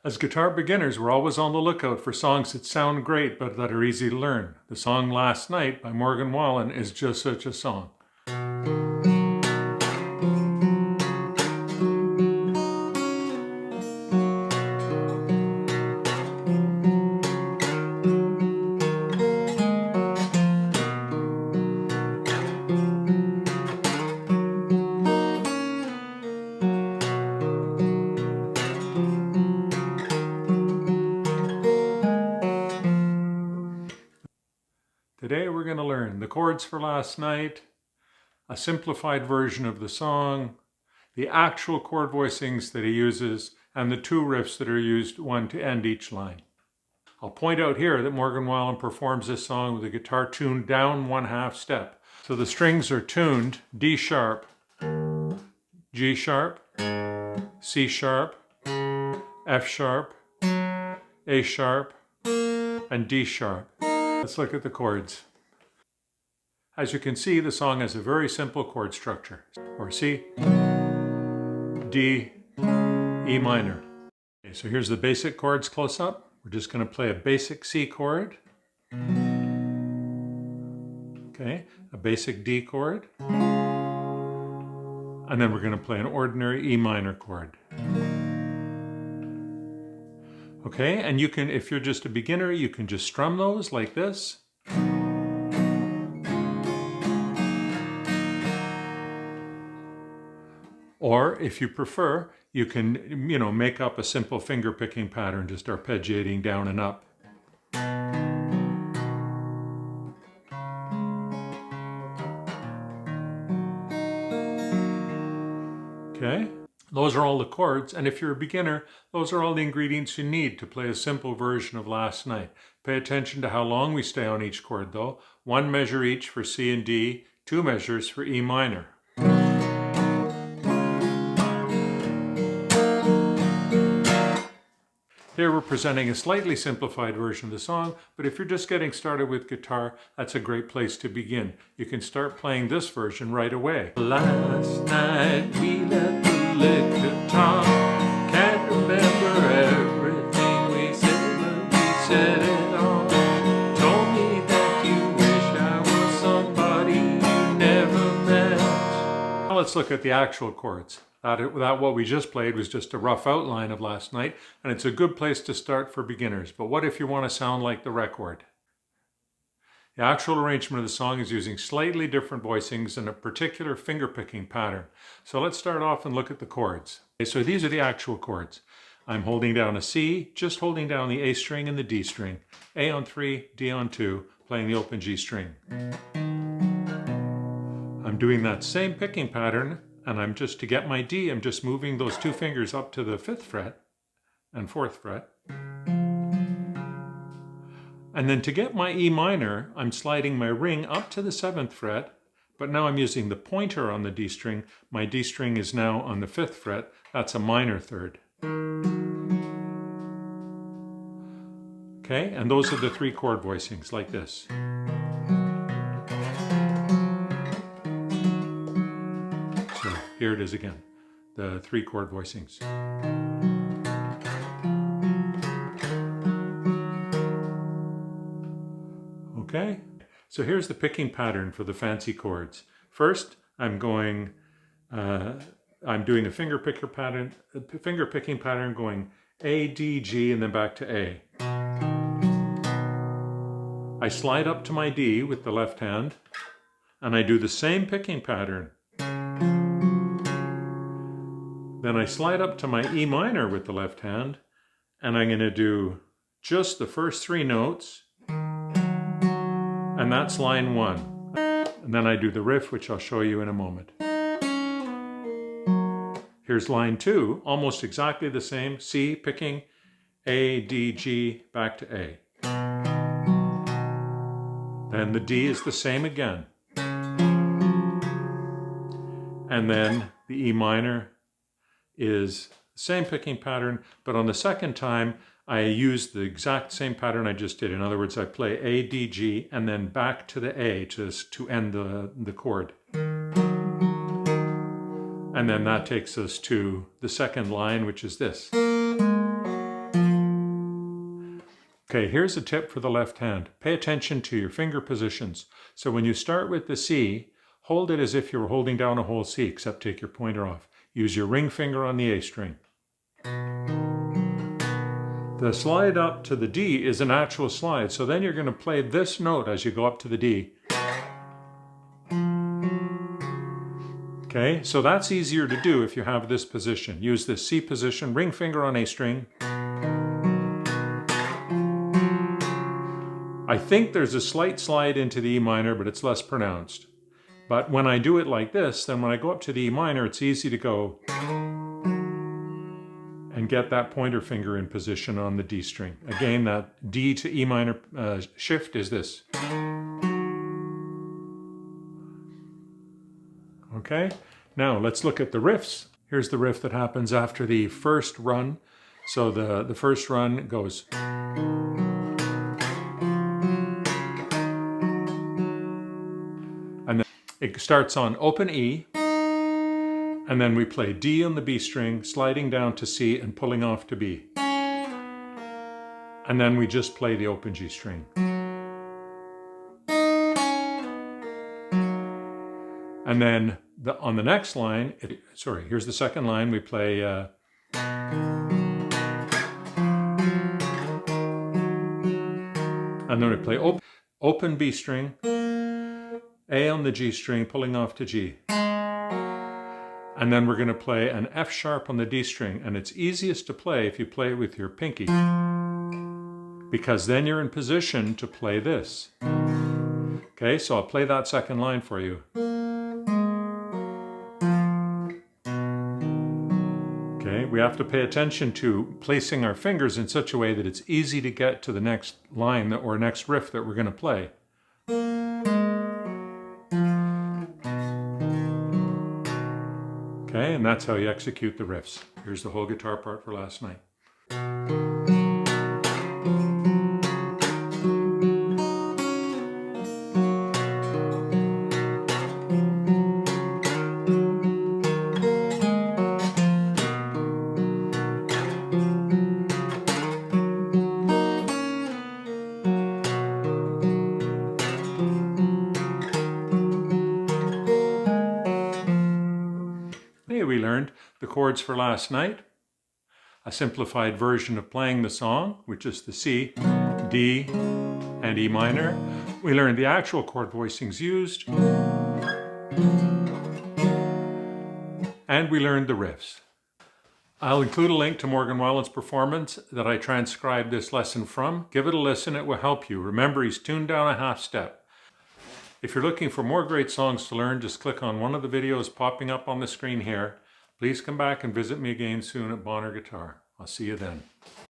As guitar beginners, we're always on the lookout for songs that sound great but that are easy to learn. The song Last Night by Morgan Wallen is just such a song. Today we're going to learn the chords for Last Night, a simplified version of the song, the actual chord voicings that he uses, and the two riffs that are used, one to end each line. I'll point out here that Morgan Wallen performs this song with the guitar tuned down 1/2 step. So the strings are tuned D sharp, G sharp, C sharp, F sharp, A sharp, and D sharp. Let's look at the chords. As you can see, the song has a very simple chord structure. Or C, D, E minor. Okay, so here's the basic chords close up. We're just going to play a basic C chord. Okay, a basic D chord. And then we're going to play an ordinary E minor chord. Okay, and you can, if you're just a beginner, you can just strum those like this. Or if you prefer, you can, make up a simple finger picking pattern, just arpeggiating down and up. Okay, those are all the chords, and if you're a beginner, those are all the ingredients you need to play a simple version of Last Night. Pay attention to how long we stay on each chord though. 1 measure each for C and D, 2 measures for E minor. Here we're presenting a slightly simplified version of the song, but if you're just getting started with guitar, that's a great place to begin. You can start playing this version right away. Last night we let the liquor talk. Can't remember everything we said, but we said it all. Told me that you wish I was somebody you never met. Now let's look at the actual chords. That what we just played was just a rough outline of Last Night, and it's a good place to start for beginners. But what if you want to sound like the record? The actual arrangement of the song is using slightly different voicings and a particular finger-picking pattern. So let's start off and look at the chords. Okay, so these are the actual chords. I'm holding down a C, just holding down the A string and the D string. A on 3, D on 2, playing the open G string. I'm doing that same picking pattern, and to get my D, I'm just moving those 2 fingers up to the 5th fret and 4th fret. And then to get my E minor, I'm sliding my ring up to the 7th fret, but now I'm using the pointer on the D string. My D string is now on the 5th fret. That's a minor third. Okay, and those are the 3 chord voicings, like this. Here it is again, the 3 chord voicings. Okay, so here's the picking pattern for the fancy chords. First, I'm doing a finger picking pattern going A, D, G, and then back to A. I slide up to my D with the left hand, and I do the same picking pattern. Then I slide up to my E minor with the left hand, and I'm going to do just the first 3 notes, and that's line 1. And then I do the riff, which I'll show you in a moment. Here's line 2, almost exactly the same, C picking, A, D, G, back to A. Then the D is the same again. And then the E minor is the same picking pattern, but on the second time, I use the exact same pattern I just did. In other words, I play A, D, G, and then back to the A to end the chord. And then that takes us to the second line, which is this. Okay, here's a tip for the left hand. Pay attention to your finger positions. So when you start with the C, hold it as if you were holding down a whole C, except take your pointer off. Use your ring finger on the A string. The slide up to the D is an actual slide, so then you're going to play this note as you go up to the D. Okay, so that's easier to do if you have this position. Use this C position, ring finger on A string. I think there's a slight slide into the E minor, but it's less pronounced. But when I do it like this, then when I go up to the E minor, it's easy to go and get that pointer finger in position on the D string. Again, that D to E minor shift is this. Okay, now let's look at the riffs. Here's the riff that happens after the first run. So the first run goes. And then it starts on open E. And then we play D on the B string, sliding down to C and pulling off to B. And then we just play the open G string. And then on the next line, here's the second line, we play and then we play open B string, A on the G string, pulling off to G. And then we're going to play an F sharp on the D string, and it's easiest to play if you play it with your pinky, because then you're in position to play this. Okay, so I'll play that second line for you. Okay, we have to pay attention to placing our fingers in such a way that it's easy to get to the next line or next riff that we're going to play. Okay, and that's how you execute the riffs. Here's the whole guitar part for last night. We learned the chords for last night, a simplified version of playing the song, which is the C, D, and E minor. We learned the actual chord voicings used, and we learned the riffs. I'll include a link to Morgan Wallen's performance that I transcribed this lesson from. Give it a listen, it will help you. Remember, he's tuned down a half step. If you're looking for more great songs to learn, just click on one of the videos popping up on the screen here. Please come back and visit me again soon at Bonner Guitar. I'll see you then.